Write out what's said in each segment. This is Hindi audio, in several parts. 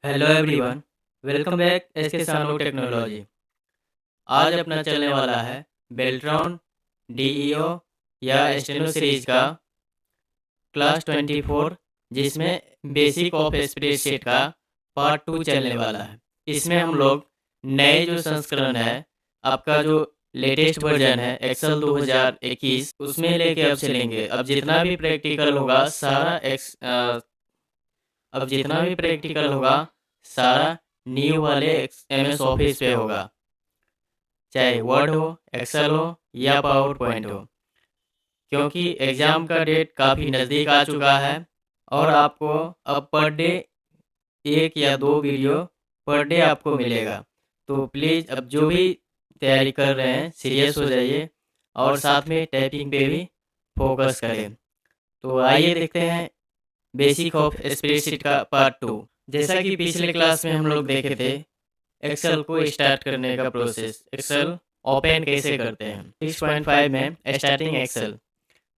Hello everyone, welcome back SK Sano technology. आज अपना चलने वाला है बेल्ट्रॉन डीईओ या स्टेनो सीरीज का क्लास 24, जिसमें बेसिक ऑफ स्प्रेडशीट का पार्ट 2 चलने वाला है। इसमें हम लोग नए जो संस्करण है, आपका जो लेटेस्ट वर्जन है एक्सेल 2021, उसमें लेके अब चलेंगे। अब जितना भी प्रैक्टिकल होगा सारा न्यू वाले MS ऑफिस पे होगा, चाहे वर्ड हो, एक्सेल हो या पावर पॉइंट हो, क्योंकि एग्ज़ाम का डेट काफ़ी नज़दीक आ चुका है। और आपको अब पर डे एक या दो वीडियो पर डे आपको मिलेगा। तो प्लीज़ अब जो भी तैयारी कर रहे हैं सीरियस हो जाइए और साथ में टाइपिंग पे भी फोकस करें। तो आइए देखते हैं बेसिक ऑफ स्प्रेडशीट का पार्ट 2। जैसा कि पिछले क्लास में हम लोग देखे थे एक्सेल को स्टार्ट करने का प्रोसेस, एक्सेल ओपन कैसे करते हैं। 6.5 में स्टार्टिंग एक्सेल,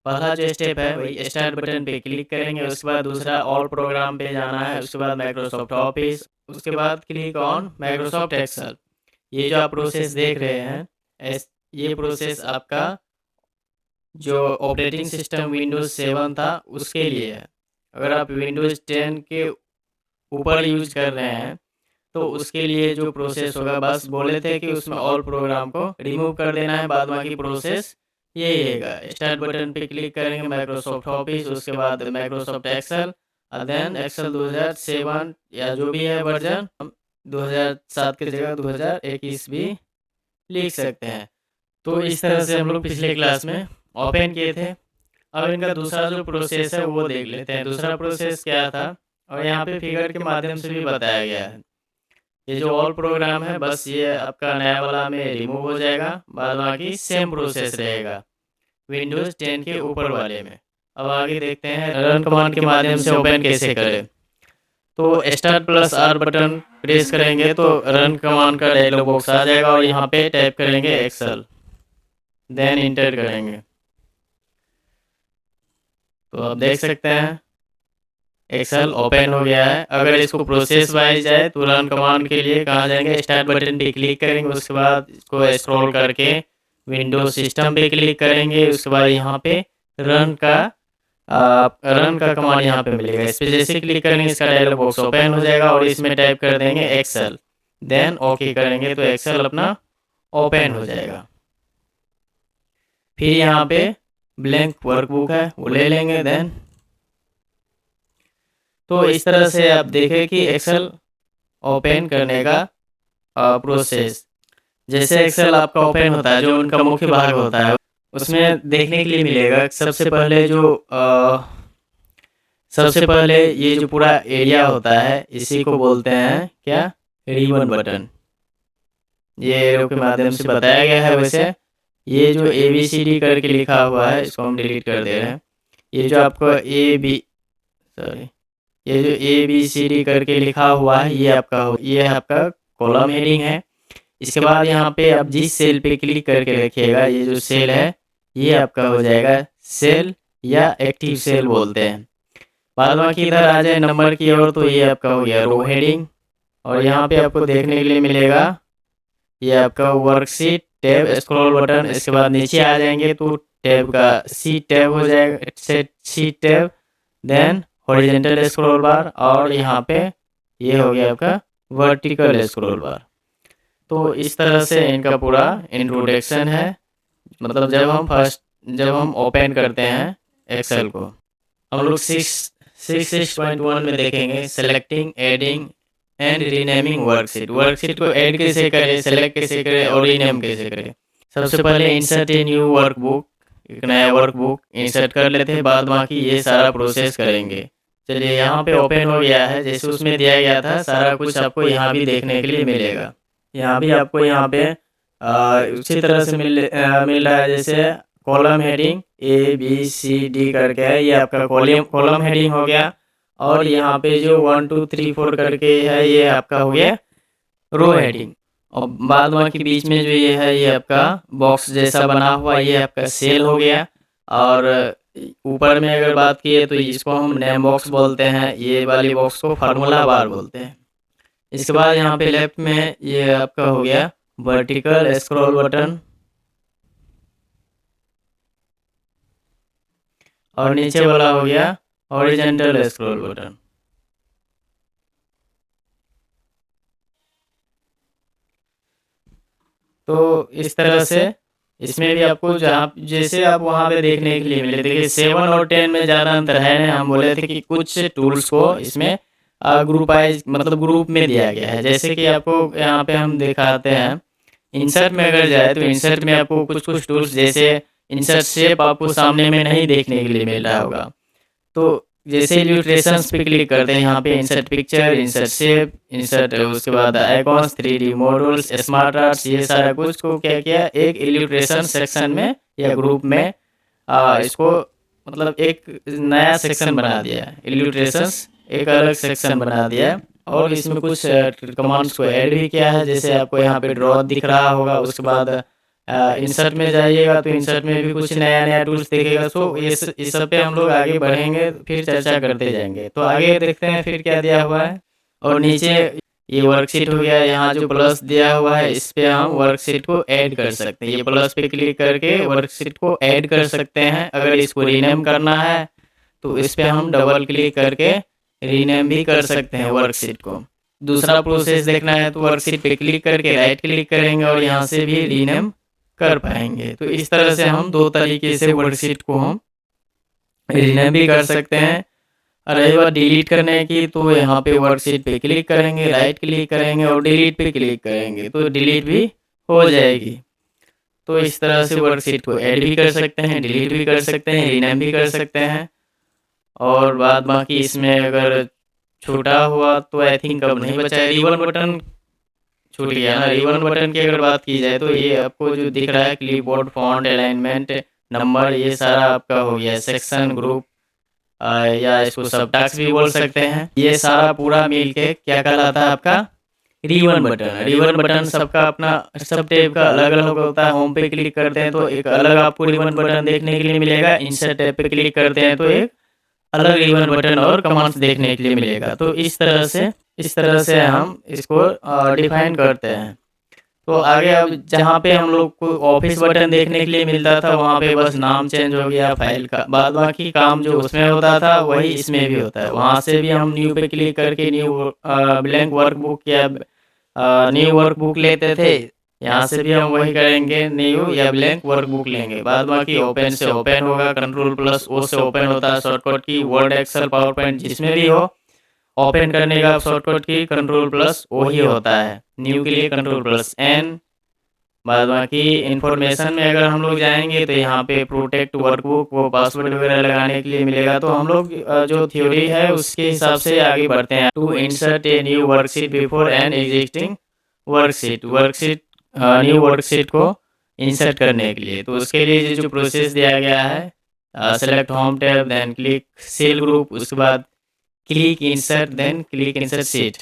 पहला जो स्टेप है वही स्टार्ट बटन पे क्लिक करेंगे। उसके बाद दूसरा ऑल प्रोग्राम पे जाना है, उसके बाद माइक्रोसॉफ्ट ऑफिस, उसके बाद क्लिक ऑन माइक्रोसॉफ्ट एक्सेल। ये जो आप प्रोसेस देख रहे हैं, ये प्रोसेस आपका जो ऑपरेटिंग सिस्टम विंडोज 7 था उसके लिए है। अगर आप विंडोज 10 के ऊपर यूज कर रहे हैं तो उसके लिए जो प्रोसेस होगा, बस बोले थे कि उसमें ऑल प्रोग्राम को रिमूव कर देना है, बाद बाकी प्रोसेस यही रहेगा। स्टार्ट बटन पे क्लिक करेंगे, माइक्रोसॉफ्ट ऑफिस, उसके बाद माइक्रोसॉफ्ट एक्सेल, और देन एक्सेल 2007 या जो भी है वर्जन, हम 2007 की जगह 2021 भी लिख सकते हैं। तो इस तरह से हम लोग पिछले क्लास में ओपन किए थे। अब इनका दूसरा जो प्रोसेस है वो देख लेते हैं। दूसरा प्रोसेस क्या था, और यहाँ पे फिगर के माध्यम से भी बताया गया है। ये जो ऑल प्रोग्राम है, बस ये आपका नया वाला में रिमूव हो जाएगा, बाद बाकी सेम प्रोसेस रहेगा विंडोज 10 के ऊपर वाले में। अब आगे देखते हैं रन कमांड के माध्यम से ओपन कैसे करें। तो start plus are button press करेंगे तो रन कमांड का डायलॉग बॉक्स आ जाएगा और यहाँ पे टाइप करेंगे एक्सेल, देन इंटर करेंगे। तो आप देख सकते हैं एक्सेल ओपन हो गया है। अगर इसको प्रोसेस वाइज जाए तो रन कमांड के लिए कहाँ जाएंगे, स्टार्ट बटन पे क्लिक करेंगे, उसके बाद इसको स्क्रॉल करके विंडोज सिस्टम पे क्लिक करेंगे। उसके बाद यहाँ पे रन का कमांड यहाँ पे मिलेगा, इस पे जैसे क्लिक करेंगे इसका डायलॉग बॉक्स ओपन हो जाएगा और इसमें टाइप कर देंगे एक्सेल, देन ओके करेंगे तो एक्सेल अपना ओपन हो जाएगा। फिर यहाँ पे ब्लैंक वर्कबुक है वो ले लेंगे। देन तो इस तरह से आप देखें कि एक्सेल ओपन करने का प्रोसेस, जैसे एक्सेल आपका ओपन होता है, जो उनका मुख्य भाग होता है, उसमें देखने के लिए मिलेगा सबसे पहले ये जो पूरा एरिया होता है इसी को बोलते हैं क्या, रिबन बटन। ये एरो के माध्यम से बताया गया है। वैसे ये जो ABCD करके लिखा हुआ है इसको हम डिलीट कर दे रहे हैं। ये जो आपको ये जो ABCD करके लिखा हुआ है ये आपका कॉलम हेडिंग है। इसके बाद यहाँ पे आप जिस सेल पे क्लिक करके रखिएगा, ये जो सेल है ये आपका हो जाएगा सेल या एक्टिव सेल बोलते हैं। बाद बाकी इधर आ जाए नंबर की ओर तो ये आपका हो गया रो हेडिंग। और यहाँ पे आपको देखने के लिए मिलेगा ये आपका वर्कशीट टैब स्क्रॉल बटन। इसके बाद नीचे आ जाएंगे तो टैब का सी टैब हो जाएगा, C tab, then horizontal scroll bar, और यहाँ पे ये हो गया आपका वर्टिकल स्क्रॉल बार। तो इस तरह से इनका पूरा इंट्रोडक्शन है। मतलब जब हम ओपन करते हैं एक्सेल को, हम लोग 6.1 में देखेंगे selecting, adding and renaming worksheet. Worksheet को ऐड कैसे करें, सेलेक्ट कैसे करें और रीनेम कैसे करें। सबसे पहले इंसर्ट ए न्यू वर्कबुक, एक नया वर्कबुक इंसर्ट कर लेते हैं, बाद बाकी ये सारा प्रोसेस करेंगे। चलिए यहाँ पे ओपन हो गया है, जैसे उसमें दिया गया था सारा कुछ आपको यहाँ भी देखने के लिए मिलेगा। यहाँ भी आपको यहाँ पे उसी तरह से मिल रहा है, जैसे कॉलम हेडिंग ABCD करके है, ये आपका कॉलम हेडिंग हो गया। और यहाँ पे जो 1 2 3 4 करके है ये आपका हो गया रो हेडिंग। और बाद बाकी बीच में जो ये है ये आपका बॉक्स जैसा बना हुआ ये आपका सेल हो गया। और ऊपर में अगर बात किए तो इसको हम नेम बॉक्स बोलते हैं, ये वाली बॉक्स को फार्मूला बार बोलते हैं। इसके बाद यहाँ पे लेफ्ट में ये आपका हो गया वर्टिकल स्क्रॉल बटन, और नीचे वाला हो गया हॉरिजॉन्टल स्क्रॉल बटन। तो इस तरह से इसमें भी आपको जहाँ जैसे आप वहाँ पे देखने के लिए मिले, देखिए 7 और 10 में ज़्यादा अंतर है ना। हम बोले थे कि कुछ टूल्स को इसमें ग्रुपाइज मतलब ग्रुप में दिया गया है। जैसे कि आपको यहाँ पे हम दिखाते हैं, इंसर्ट में अगर जाए तो इंसर्ट में आपको कुछ कुछ टूल्स जैसे इंसर्ट शेप आपको सामने में नहीं देखने के लिए मिल रहा होगा। तो जैसे इल्यूस्ट्रेशंस पे क्लिक करते हैं, यहाँ पे insert picture, insert shape, insert उसके बाद icons, 3D models, smart arts, ये सारा कुछ को क्या किया एक इल्यूस्ट्रेशन सेक्शन में या ग्रुप में इसको मतलब एक नया सेक्शन बना दिया। इल्यूस्ट्रेशंस एक अलग सेक्शन बना दिया और इसमें कुछ कमांड्स को ऐड भी किया है। जैसे आपको यहाँ पे ड्रॉ दिख रहा होगा, उसके बाद इंसर्ट में जाइएगा तो इंसर्ट में भी कुछ नया नया टूल्स दिखेगा। सो इस सब पे हम लोग आगे बढ़ेंगे, फिर चर्चा करते जाएंगे। तो आगे देखते हैं फिर क्या दिया हुआ है। और नीचे ये वर्कशीट हो गया, यहाँ जो प्लस दिया हुआ है इस पे हम वर्कशीट को ऐड कर सकते हैं। ये प्लस पे क्लिक करके वर्कशीट को ऐड कर सकते हैं। अगर इसको रीनेम करना है तो इस पे हम डबल क्लिक करके रीनेम भी कर सकते हैं वर्कशीट को। दूसरा प्रोसेस देखना है तो वर्कशीट पे क्लिक करके राइट क्लिक करेंगे और यहाँ से भी रीनेम कर पाएंगे। तो इस तरह से हम दो तरीके से वर्कशीट को हम रीनेम भी कर सकते हैं। रही बात डिलीट करने की, तो यहाँ पे वर्कशीट पे क्लिक करेंगे, राइट क्लिक करेंगे और डिलीट पे क्लिक करेंगे तो डिलीट भी हो जाएगी। तो इस तरह से वर्कशीट को ऐड भी कर सकते हैं, डिलीट भी कर सकते हैं, रीनेम भी कर सकते हैं। और बाद बाकी इसमें अगर छूटा हुआ तो आई थिंक अब नहीं बचा है। रिबन बटन छूट गया ना। रिबन बटन की अगर बात की जाए तो ये आपको जो दिख रहा है क्लिपबोर्ड, फॉन्ट, अलाइनमेंट, नंबर, ये सारा आपका हो गया सेक्शन, ग्रुप या इसको सब टास्क भी बोल सकते हैं। ये सारा पूरा मिल के क्या कहलाता है आपका रिबन बटन। रिबन बटन सबका अपना सब टैब का अलग अलग होता है। होम पे क्लिक करते हैं तो एक अलग आपको रिबन बटन देखने के लिए मिलेगा। इंसर्ट टैब पे क्लिक करते हैं तो एक अलग रिबन बटन और कमांड्स देखने के लिए मिलेगा। तो इस तरह से हम इसको डिफाइन करते हैं। तो आगे अब जहाँ पे हम लोग को ऑफिस बटन देखने के लिए मिलता था वहाँ पे बस नाम चेंज हो गया फाइल का, बाद बाकी काम जो उसमें होता था वही इसमें भी होता है। वहाँ से भी हम न्यू पे क्लिक करके न्यू ब्लैंक वर्कबुक या न्यू वर्कबुक लेते थे। यहाँ से भी हम वही करेंगे, न्यू या ब्लैंक वर्कबुक लेंगे। बाद बाकी ओपन से ओपन होगा, कंट्रोल प्लस ओ से ओपन होता है शॉर्टकट की, वर्ड, एक्सेल, पावर पॉइंट जिसमें भी हो ओपन करने का शॉर्टकट की कंट्रोल प्लस ओ ही होता है। न्यू के लिए कंट्रोल प्लस एन। बाद बाकी इन्फॉर्मेशन में अगर हम लोग जाएंगे तो यहाँ पे प्रोटेक्ट वर्कबुक वो पासवर्ड वगैरह लगाने के लिए मिलेगा। तो हम लोग जो थ्योरी है उसके हिसाब से आगे बढ़ते हैं। To insert a new worksheet before an existing worksheet new worksheet को इंसर्ट करने के लिए, तो उसके लिए जो प्रोसेस दिया गया है select home tab, then click cell group, उसके बाद click insert, then click insert sheet.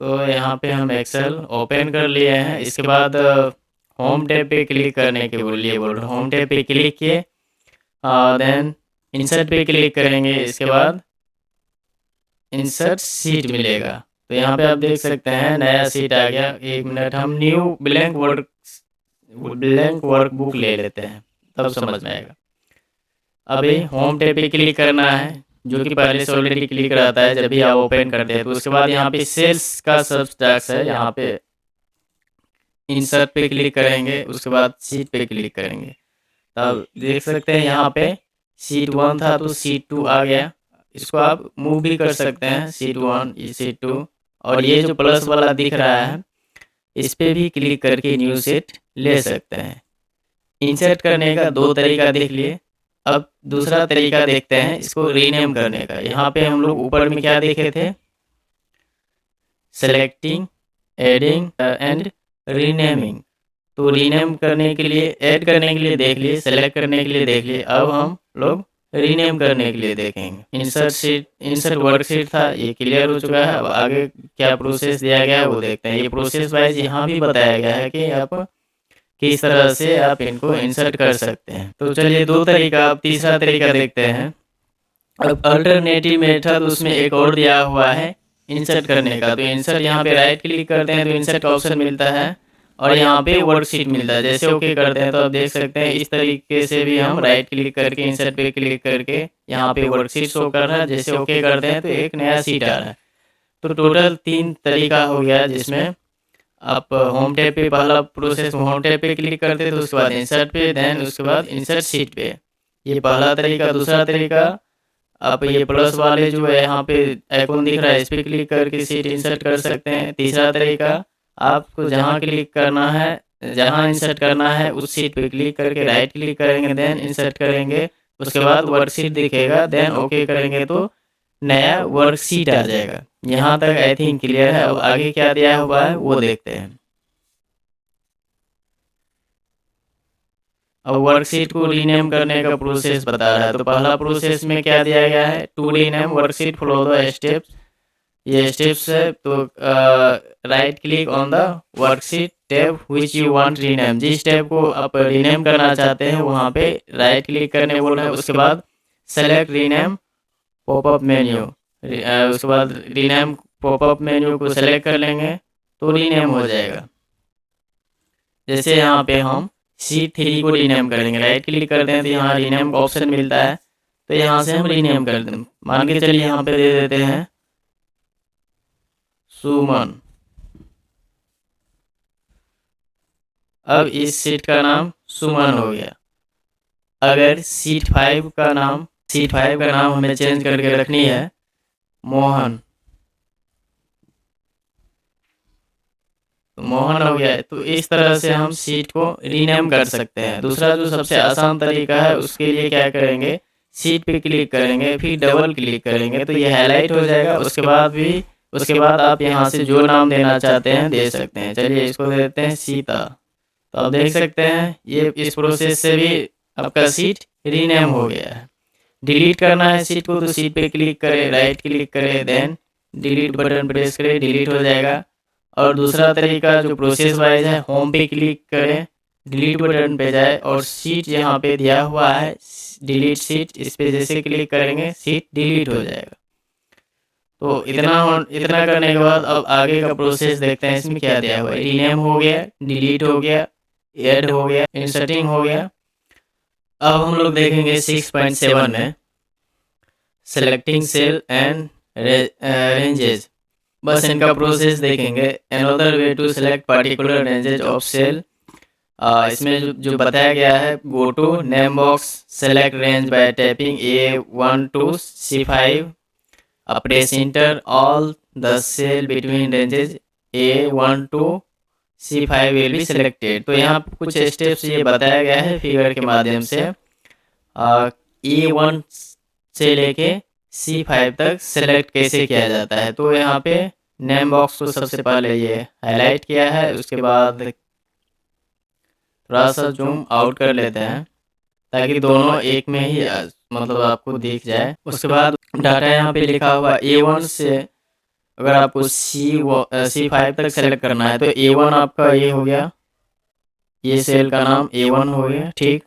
तो यहाँ पे हम एक्सेल ओपन कर लिए हैं। इसके बाद होम टैब पे क्लिक करने के लिए बोल रहे हैं। होम टैब पे क्लिक किए, देन इंसर्ट पे क्लिक करेंगे। इसके बाद इंसर्ट शीट मिलेगा। तो यहाँ पे आप देख सकते हैं नया शीट आ गया। एक मिनट, हम न्यू ब्लैंक वर्कबुक ले लेते हैं तब समझ में आएगा। अभी होम टैब पे क्लिक करना है जो कि पहले से ऑलरेडी क्लिक रहता है जब भी आप ओपन करते हैं। तो उसके बाद यहाँ पे सेल्स का सब टैक्स है, यहाँ पे इंसर्ट पे क्लिक करेंगे, उसके बाद शीट पे क्लिक करेंगे। तब देख सकते हैं यहाँ पे शीट 1 था तो शीट 2 आ गया। इसको आप मूव भी कर सकते हैं, शीट 1, शीट 2। और ये जो प्लस वाला दिख रहा है इस पे भी क्लिक करके न्यू शीट ले सकते हैं। इंसर्ट करने का दो तरीका देख लिए, अब दूसरा तरीका देखते हैं इसको रीनेम करने का। यहाँ पे हम लोग ऊपर में क्या देखे थे, सेलेक्टिंग, एडिंग एंड रीनेमिंग। तो रीनेम करने के लिए, ऐड करने के लिए देख लिए, सेलेक्ट करने के लिए देख लिए। अब हम लोग रीनेम करने के लिए देखेंगे। इंसर्ट वर्कशीट था, ये क्लियर हो चुका है। अब आगे क्या प्रोसेस दिया गया है वो देखते हैं। ये प्रोसेस वाइज यहाँ भी बताया गया है कि आप किस तरह से आप इनको इंसर्ट कर सकते हैं। तो चलिए दो तरीका, अब तीसरा तरीका देखते हैं। अब अल्टरनेटिव मेथड उसमें एक और दिया हुआ है इंसर्ट करने का। तो इंसर्ट यहाँ पे राइट क्लिक करते हैं तो इंसर्ट का ऑप्शन मिलता है और यहाँ पे वर्कशीट मिलता है। जैसे ओके करते हैं तो आप देख सकते हैं इस तरीके से भी हम राइट क्लिक करके इंसर्ट पे क्लिक करके यहाँ पे वर्कशीट शो कर रहा है। जैसे ओके करते हैं तो एक नया सीट आ रहा है। तो टोटल 3 तरीका हो गया जिसमें आप होम टैब पे पहला प्रोसेस होम टैब पे क्लिक करते हैं तो उसके बाद इंसर्ट पे, देन उसके बाद इंसर्ट सीट पे। ये पहला तरीका। दूसरा तरीका, आप ये प्लस वाले जो है यहाँ पे आइकॉन दिख रहा है इस पर क्लिक करके सीट इंसर्ट कर सकते हैं। तीसरा तरीका, आपको जहाँ क्लिक करना है, जहाँ इंसर्ट करना है उस सीट पे क्लिक करके राइट क्लिक करेंगे, देन इंसर्ट करेंगे, उसके बाद वर्कशीट दिखेगा, देन ओके करेंगे तो नया वर्कशीट आ जाएगा। यहाँ तक आई थिंक क्लियर है। अब आगे क्या दिया हुआ है वो देखते हैं। अब वर्कशीट को रीनेम करने का प्रोसेस बता रहा है। तो पहला प्रोसेस में क्या दिया गया है, to rename worksheet follow the steps. ये स्टेप्स है। तो right click on the worksheet tab which you want rename. जिस टैब को आप रीनेम करना चाहते हैं वहाँ पे राइट क्लिक करने बोल रहा है। उसके बाद सेलेक्ट रीनेम पॉपअप मेन्यू, उसके बाद रीनेम पॉपअप मेन्यू को सेलेक्ट कर लेंगे तो रीनेम हो जाएगा। जैसे यहाँ पे हम C3 को रीनेम करेंगे, राइट क्लिक करते हैं तो यहाँ रीनेम का ऑप्शन मिलता है। तो यहाँ से हम रीनेम कर दें। मान के चलिए यहाँ पे दे देते हैं सुमन। अब इस सीट का नाम सुमन हो गया। अगर सीट 5 का नाम हमें चेंज करके रखनी है मोहन, तो मोहन हो गया। तो इस तरह से हम सीट को रीनेम कर सकते हैं। दूसरा जो सबसे आसान तरीका है उसके लिए क्या करेंगे, सीट पे क्लिक करेंगे, फिर डबल क्लिक करेंगे तो ये हाईलाइट हो जाएगा। उसके बाद आप यहाँ से जो नाम देना चाहते हैं दे सकते हैं। चलिए इसको दे देते हैं सीता। तो आप देख सकते हैं ये इस प्रोसेस से भी आपका सीट रीनेम हो गया है। डिलीट करना है सीट को तो सीट पे क्लिक करें, राइट क्लिक करें, देन डिलीट बटन प्रेस करें, डिलीट हो जाएगा। और दूसरा तरीका जो प्रोसेस वाइज है, होम पे क्लिक करें, डिलीट बटन पे जाए और सीट यहाँ पे दिया हुआ है डिलीट सीट, इस पे जैसे क्लिक करेंगे सीट डिलीट हो जाएगा। तो इतना करने के बाद अब आगे का प्रोसेस देखते हैं इसमें क्या दिया हुआ है। रीनेम हो गया, डिलीट हो गया, ऐड हो गया, इंसर्टिंग हो गया। अब हम लोग देखेंगे 6.7 में सेलेक्टिंग सेल एंड रेंजेज। बस इनका प्रोसेस देखेंगे। Another way to select particular ranges of cell. इसमें जो बताया गया है, go to name box, select range by tapping A1 to C5, press enter, all the cell between ranges A1 to C5 will be selected. तो यहाँ कुछ स्टेप्स ये बताया गया है फिगर के माध्यम से। A1 से लेके C5 तक सेलेक्ट कैसे किया जाता है। तो यहाँ पे नेम बॉक्स को सबसे पहले ये हाईलाइट किया है। उसके बाद थोड़ा सा जूम आउट कर लेते हैं ताकि दोनों एक में ही मतलब आपको दिख जाए। उसके बाद डाटा यहाँ पे लिखा हुआ A1 से अगर आपको C5 तक सेलेक्ट करना है तो A1 आपका ये हो गया, ये सेल का नाम A1 हो गया, ठीक।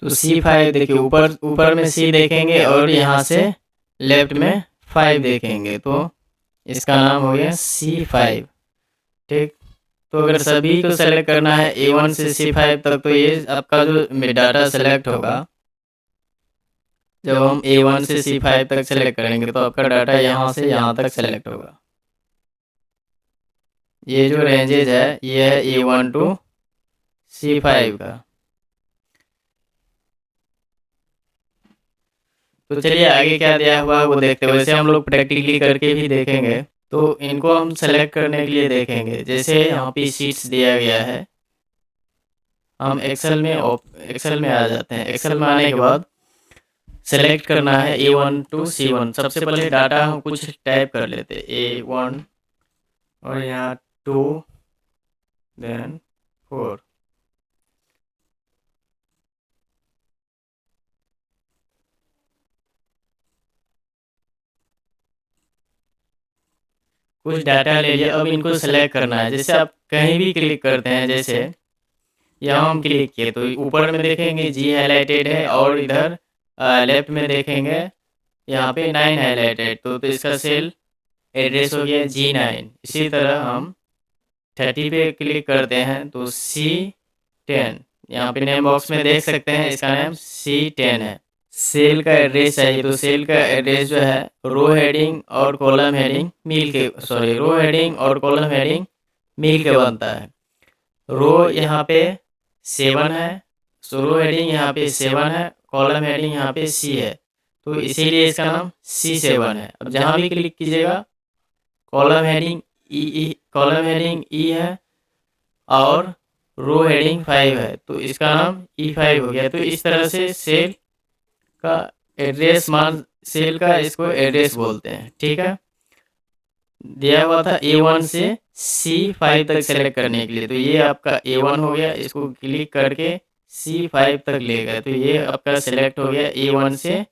तो C5 देखिए ऊपर में C देखेंगे और यहाँ से लेफ्ट में 5 देखेंगे तो इसका नाम हो गया C5, ठीक। तो अगर सभी को सेलेक्ट करना है A1 से C5 तक तो ये आपका जो डाटा सेलेक्ट होगा, जब हम A1 से C5 तक सेलेक्ट करेंगे तो आपका डाटा यहाँ से यहाँ तक सेलेक्ट होगा। ये जो रेंजेज है ये है A1 to C5 का। तो चलिए आगे क्या दिया हुआ है वो देखते हैं। वैसे हम लोग प्रैक्टिकली करके भी देखेंगे। तो इनको हम सेलेक्ट करने के लिए देखेंगे। जैसे यहाँ पे शीट्स दिया गया है, हम एक्सेल में आ जाते हैं। एक्सेल में आने के बाद सेलेक्ट करना है A1 to C1। सबसे पहले डाटा हम कुछ टाइप कर लेते हैं, A1 और यहाँ 2 देन 4। कुछ डाटा ले लिया। अब इनको सेलेक्ट करना है। जैसे आप कहीं भी क्लिक करते हैं, जैसे यहाँ हम क्लिक किए तो ऊपर में देखेंगे G हाईलाइटेड है और इधर लेफ्ट में देखेंगे यहाँ पे 9 हाईलाइटेड। तो इसका सेल एड्रेस हो गया G9। इसी तरह हम 30 पे क्लिक करते हैं तो C10, यहाँ पे नेम बॉक्स में देख सकते हैं इसका नाम C10 है। सेल का एड्रेस चाहिए तो सेल का एड्रेस जो है रो हेडिंग और कॉलम हेडिंग मिल के रो हेडिंग और कॉलम हेडिंग मिल के बनता है। रो यहाँ पे 7 है, रो हेडिंग यहाँ पे 7 है, कॉलम हेडिंग यहाँ पे C है, तो इसीलिए इसका नाम C7 है। अब जहाँ भी क्लिक कीजिएगा कॉलम हेडिंग E है और रो हेडिंग 5 है, तो इसका नाम E5 हो गया। तो इस तरह से सेल का एड्रेस मान सेल का इसको एड्रेस बोलते हैं। ठीक है, दिया हुआ था A1 से C5 तक सेलेक्ट करने के लिए, तो ये आपका A1 हो गया, इसको क्लिक करके C5 तक ले गए, तो ये आपका सेलेक्ट हो गया A1 से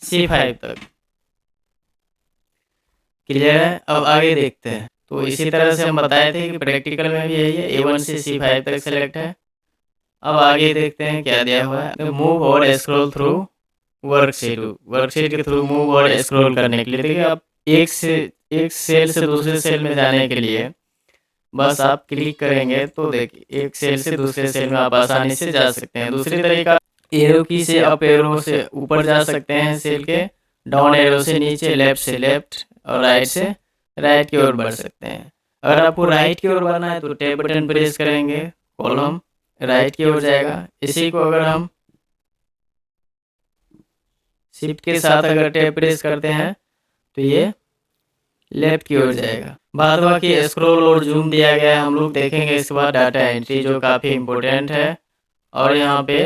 C5 तक। क्लियर है? अब आगे देखते हैं। तो इसी तरह से हम बताए थे कि प्रैक्टिकल में भी यही है, A1 से C5 तक सेलेक्ट है। अब आगे देखते हैं क्या दिया हुआ है। मूव और स्क्रॉल थ्रू वर्कशीट के थ्रू मूव और स्क्रॉल करने के लिए, देखिए आप एक सेल से दूसरे सेल में जाने के लिए बस आप क्लिक करेंगे तो देखिए एक सेल से दूसरे सेल में आप आसानी से जा सकते हैं। दूसरी तरीका एरो की से अप एरो से ऊपर जा सकते हैं सेल के, डाउन एरो से नीचे, लेफ्ट से लेफ्ट और राइट से राइट की ओर बढ़ सकते हैं। अगर आपको राइट की ओर बढ़ना है तो टैब बटन प्रेस करेंगे, कॉलम राइट की ओर जाएगा। इसी को अगर हम शिफ्ट के साथ अगर टैब प्रेस करते हैं तो ये लेफ्ट की ओर जाएगा। बाद बाकी स्क्रॉल और जूम दिया गया है, हम लोग देखेंगे इसके बाद डाटा एंट्री जो काफ़ी इम्पोर्टेंट है। और यहाँ पे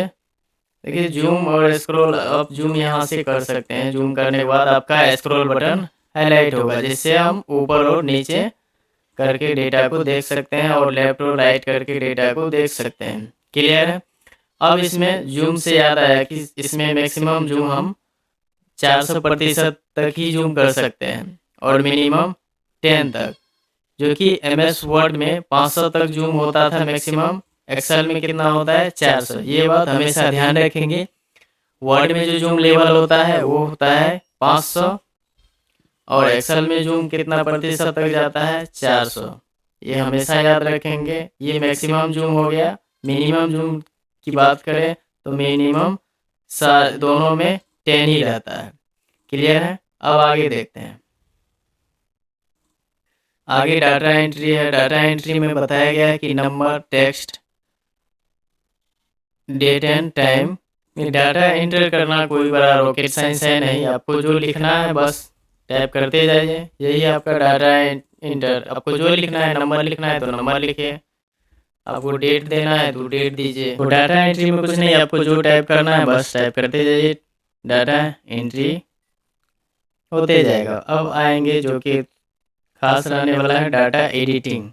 देखिए जूम और स्क्रॉल, आप जूम यहाँ से कर सकते हैं। जूम करने के बाद आपका स्क्रॉल बटन हाईलाइट होगा, जिससे हम ऊपर और नीचे करके डेटा को देख सकते हैं और लेफ्ट और राइट करके डेटा को देख सकते हैं। क्लियर है? अब इसमें जूम से याद आया कि इसमें मैक्सिमम जूम हम 400% तक ही जूम कर सकते हैं और मिनिमम 10 तक, जो कि MS वर्ड में 500 तक जूम होता था मैक्सिमम, एक्सेल में कितना होता है 400। ये बात हमेशा ध्यान रखेंगे। वर्ड में जो जूम लेवल होता है वो होता है 500 और एक्सेल में जूम कितना प्रतिशत तक जाता है 400। ये हमेशा याद रखेंगे। ये मैक्सिमम जूम हो गया। मिनिमम जूम की बात करें तो मिनिमम दोनों में 10 ही रहता है। क्लियर है? अब आगे देखते हैं। आगे डाटा एंट्री है। डाटा एंट्री में बताया गया है कि number, text, date and time. Data enter करना कोई बड़ा रॉकेट साइंस है नहीं, आपको जो लिखना है बस टाइप करते जाइए, यही आपका डाटा एंटर। आपको जो लिखना है, नंबर लिखना है तो नंबर लिखिए, आपको डेट देना है तो डेट दीजिए। तो डाटा एंट्री में कुछ नहीं, आपको जो टाइप करना है बस टाइप करते जाइए, डाटा एंट्री होते जाएगा। अब आएंगे जो कि खास रहने वाला है डाटा एडिटिंग।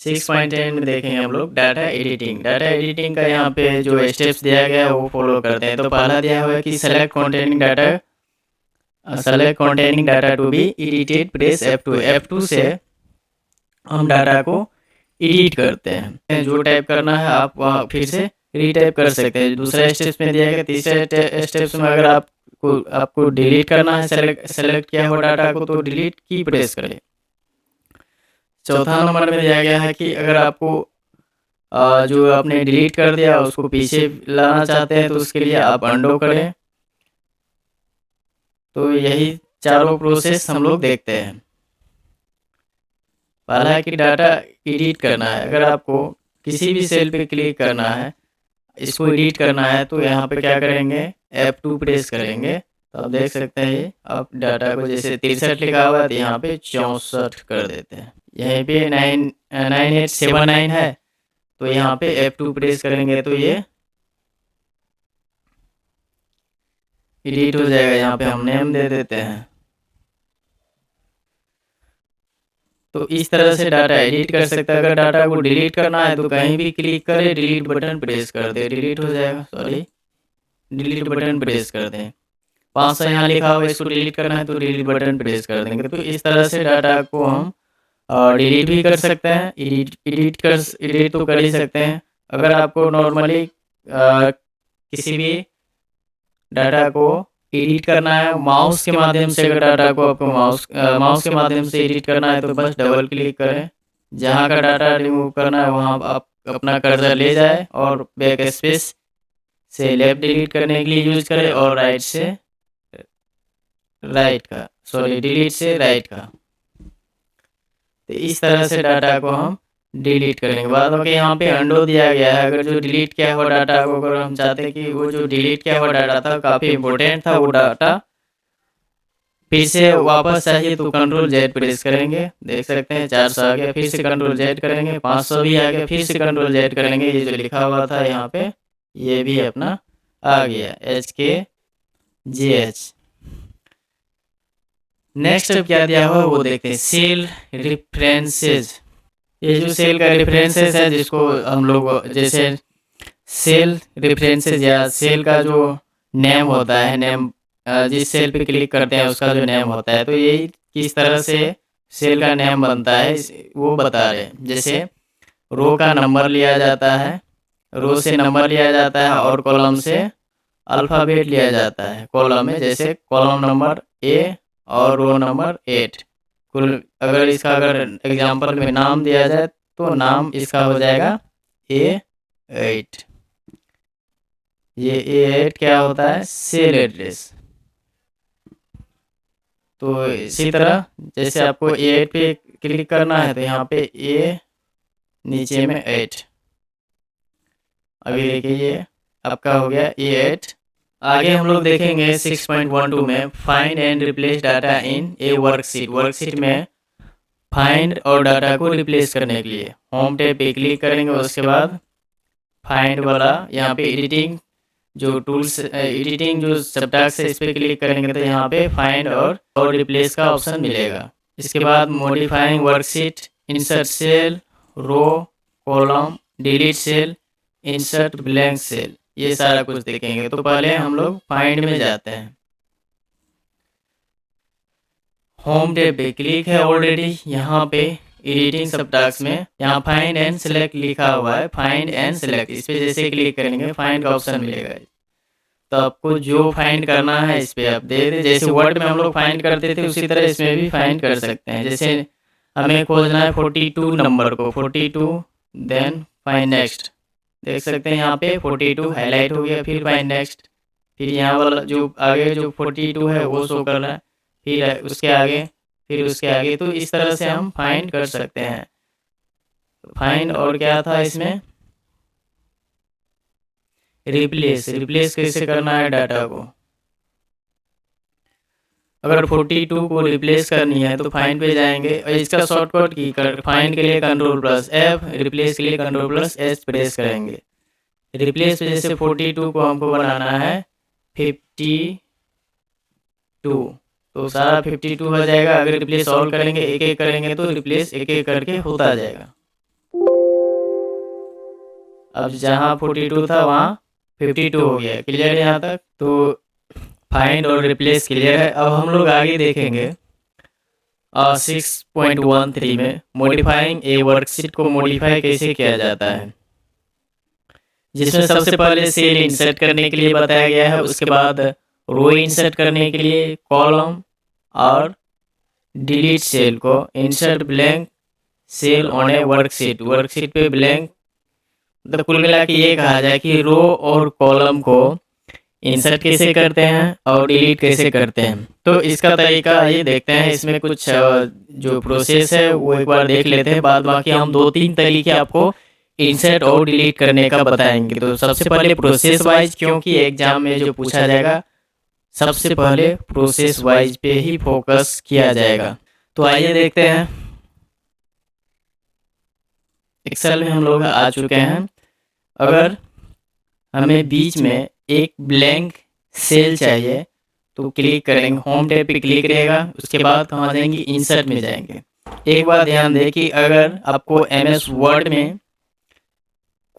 6.10 में देखेंगे हम लोग डाटा एडिटिंग। डाटा एडिटिंग का यहाँ पे जो स्टेप्स दिया गया है वो फॉलो करते हैं। तो पहला दिया हुआ है कि select containing data to be edited, press F2। F2 से हम डाटा को एडिट करते हैं। जो टाइप करना है आप वहाँ फिर से रीटाइप कर सकते हैं। दूसरा स्टेप्स में दिया गया। तीसरे स्टेप्स में अगर आपको डिलीट करना है सेलेक्ट किया हुआ डाटा को तो डिलीट की प्रेस करें। चौथा नंबर में दिया गया है कि अगर आपको जो आपने डिलीट कर दिया उसको पीछे लाना चाहते हैं तो उसके लिए आप अंडो करें। तो यही चारों प्रोसेस हम लोग देखते हैं। पहला है कि डाटा एडिट करना है। अगर आपको किसी भी सेल पे क्लिक करना है, इसको एडिट करना है तो यहाँ पे क्या करेंगे, F2 प्रेस करेंगे तो आप देख सकते हैं ये आप डाटा को जैसे 63 लिखा हुआ है तो यहाँ पे 64 कर देते हैं। यहीं पे 9879 है तो यहाँ पे F2 प्रेस करेंगे तो ये एडिट हो जाएगा। यहाँ पे हम नेम दे देते हैं। तो इस तरह से डाटा एडिट कर सकते हैं। अगर डाटा को डिलीट करना है तो कहीं भी क्लिक करें, डिलीट बटन प्रेस कर दे, डिलीट हो जाएगा। सॉरी, डिलीट बटन प्रेस कर दें। 500 यहाँ लिखा हुआ है, इसको डिलीट करना है तो डिलीट बटन प्रेस कर देंगे। तो इस तरह से डाटा को हम डिलीट भी कर सकते हैं, एडिट तो कर ही सकते हैं। अगर आपको नॉर्मली किसी भी डाटा को एडिट करना है माउस के माध्यम से, अगर डाटा को आपको माउस के माध्यम से एडिट करना है तो बस डबल क्लिक करें, जहाँ का डाटा रिमूव करना है वहाँ आप अपना कर्सर ले जाए और बैक स्पेस से लेफ्ट डिलीट करने के लिए यूज करें और राइट से डिलीट से राइट का। तो इस तरह से डाटा को हम डिलीट करेंगे। बाद में यहाँ पे अंडो दिया गया है, अगर जो डिलीट किया हुआ डाटा को अगर हम चाहते हैं कि वो जो डिलीट किया हुआ डाटा था काफ़ी इंपॉर्टेंट था, वो डाटा फिर से वापस चाहिए तो कंट्रोल जेड प्रेस करेंगे। देख सकते हैं 400 आ गया, फिर से कंट्रोल जेड करेंगे, 500 भी आ गया, फिर से कंट्रोल जेड करेंगे, ये जो लिखा हुआ था यहाँ पे ये भी अपना आ गया HKGH। नेक्स्ट क्या दिया हुआ वो देखते हैं, सेल रेफरेंसेज। ये जो सेल का रेफरेंसेज है जिसको हम लोग जैसे सेल रेफरेंसेज या सेल का जो नेम होता है, नेम जिस सेल पे क्लिक करते हैं उसका जो नेम होता है, तो ये किस तरह से सेल का नेम बनता है वो बता रहे हैं। जैसे रो का नंबर लिया जाता है, रो से नंबर लिया जाता है और कॉलम से अल्फ़ाबेट लिया जाता है। कॉलम में जैसे कॉलम नंबर A और रो नंबर 8। कुल अगर इसका अगर एग्जांपल में नाम दिया जाए तो नाम इसका हो जाएगा A8। ये A8 क्या होता है, सेल एड्रेस। तो इसी तरह जैसे आपको A8 पे क्लिक करना है तो यहाँ पे A नीचे में 8। अभी देखिए ये आपका हो गया A8। आगे हम लोग देखेंगे 6.12 में find and replace data in A worksheet. Worksheet में फाइंड और डाटा को रिप्लेस करने के लिए होम टैब पे क्लिक करेंगे, उसके बाद फाइंड वाला यहाँ पे एडिटिंग जो टूल्स एडिटिंग जो सबटास्क है इस पर क्लिक करेंगे तो यहाँ पे फाइंड और रिप्लेस का ऑप्शन मिलेगा। इसके बाद modifying worksheet, insert cell, row, column, delete cell, insert blank cell, ये सारा कुछ देखेंगे। तो पहले हम लोग फाइंड में जाते हैं। होम टैब पे क्लिक है ऑलरेडी, यहाँ पे एडिटिंग सबटास्क में यहाँ फाइंड एंड सेलेक्ट लिखा हुआ है, फाइंड एंड सेलेक्ट, इस पे जैसे क्लिक करेंगे फाइंड का ऑप्शन मिलेगा। तो आपको जो फाइंड करना है इस पे आप दे दे, जैसे वर्ड में हम लोग फाइंड करते थे उसी तरह इसमें भी फाइंड कर सकते हैं। जैसे हमें खोजना है 42 नंबर को, 42 देन फाइंड नेक्स्ट। देख सकते हैं यहाँ पे 42 हाईलाइट हो गया, फिर फाइंड नेक्स्ट, फिर यहाँ वाला जो आगे जो 42 है वो शो कर रहा है, फिर उसके आगे, फिर उसके आगे। तो इस तरह से हम फाइंड कर सकते हैं। फाइंड और क्या था इसमें, रिप्लेस कैसे करना है डाटा को। अगर 42 को रिप्लेस करनी है तो फाइंड पे जाएंगे और इसका शॉर्टकट की फाइंड के लिए Ctrl+F, रिप्लेस के लिए Ctrl+S प्रेस करेंगे। रिप्लेस पे जैसे 42 को हमको बनाना है 52, तो सारा 52 हो जाएगा। अगर रिप्लेस ऑल करेंगे एक एक करेंगे तो रिप्लेस एक एक करके होता जाएगा। अब जहाँ 42 था वहाँ 52 हो गया। क्लियर है यहाँ तक? तो फाइंड और रिप्लेस क्लियर है। अब हम लोग आगे देखेंगे 6.13 में मॉडिफाइंग ए वर्कशीट को मॉडिफाई कैसे किया जाता है, जिसमें सबसे पहले सेल इंसर्ट करने के लिए बताया गया है, उसके बाद रो इंसर्ट करने के लिए कॉलम और डिलीट सेल को, insert blank cell on a worksheet, worksheet पे ब्लैंक। मतलब कुल मिला के ये कहा जाए कि रो और कॉलम को इंसर्ट कैसे करते हैं और डिलीट कैसे करते हैं। तो इसका तरीका ये देखते हैं, इसमें कुछ जो प्रोसेस है वो एक बार देख लेते हैं, बाद बाकी हम 2-3 तरीके आपको इंसर्ट और डिलीट करने का बताएंगे। तो सबसे पहले प्रोसेस वाइज, क्योंकि एग्जाम में जो पूछा जाएगा सबसे पहले प्रोसेस वाइज पे ही फोकस किया जाएगा। तो आइए देखते हैं। एक्सेल में हम लोग आ चुके हैं। अगर हमें बीच में एक ब्लैंक सेल चाहिए तो क्लिक करेंगे, होम टैब पे क्लिक रहेगा, उसके बाद हम आ जाएंगे इंसर्ट में जाएंगे। एक बात ध्यान दें कि अगर आपको MS वर्ड में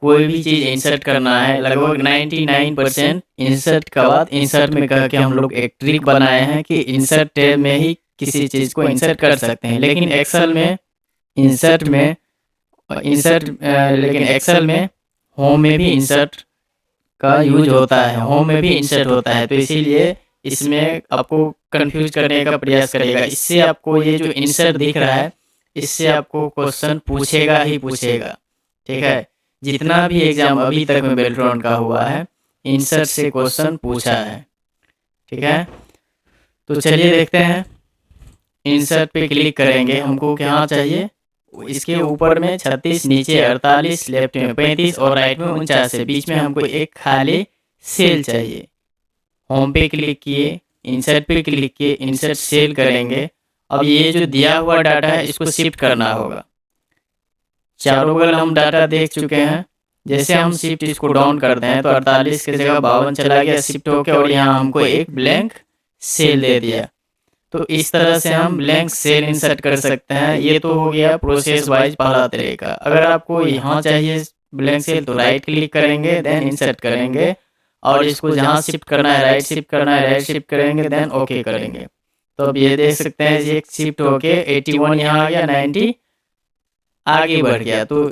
कोई भी चीज़ इंसर्ट करना है, लगभग 99% इंसर्ट का बाद इंसर्ट में कह के हम लोग एक ट्रिक बनाए हैं कि इंसर्ट टैब में ही किसी चीज़ को इंसर्ट कर सकते हैं। लेकिन एक्सेल में होम में भी इंसर्ट का यूज होता है, होम में भी इंसर्ट होता है। तो इसीलिए इसमें आपको कंफ्यूज करने का प्रयास करेगा। इससे आपको ये जो इंसर्ट दिख रहा है, इससे आपको क्वेश्चन पूछेगा ही पूछेगा। ठीक है, जितना भी एग्जाम अभी तक में बेल्ट्रॉन का हुआ है, इंसर्ट से क्वेश्चन पूछा है। ठीक है, तो चलिए देखते हैं। इंसर्ट पे क्लिक करेंगे, हमको क्या चाहिए, इसके ऊपर में 36, नीचे 48, लेफ्ट में 35 और राइट में 49 है। बीच में हमको एक खाली सेल चाहिए। होम पे क्लिक किए, इंसर्ट पे क्लिक किए, इंसर्ट सेल करेंगे। अब ये जो दिया हुआ डाटा है इसको शिफ्ट करना होगा। चारों बगल हम डाटा देख चुके हैं। जैसे हम शिफ्ट इसको डाउन करते हैं तो 48 की जगह 52 चला गया शिफ्ट होके, और यहाँ हमको एक ब्लैंक सेल दे दिया। तो इस तरह से हम ब्लैंक सेल इंसर्ट कर सकते हैं। ये तो हो गया प्रोसेस वाइज पहला तरीका। अगर आपको यहाँ चाहिए ब्लैंक सेल तो राइट क्लिक करेंगे, देन इंसर्ट करेंगे, और इसको जहाँ शिफ्ट करना है राइट शिफ्ट करना है राइट शिफ्ट करेंगे, देन ओके करेंगे। तो अब ये देख सकते हैं ये शिफ्ट होके 81 यहाँ आ गया, 90 आगे बढ़ गया। तो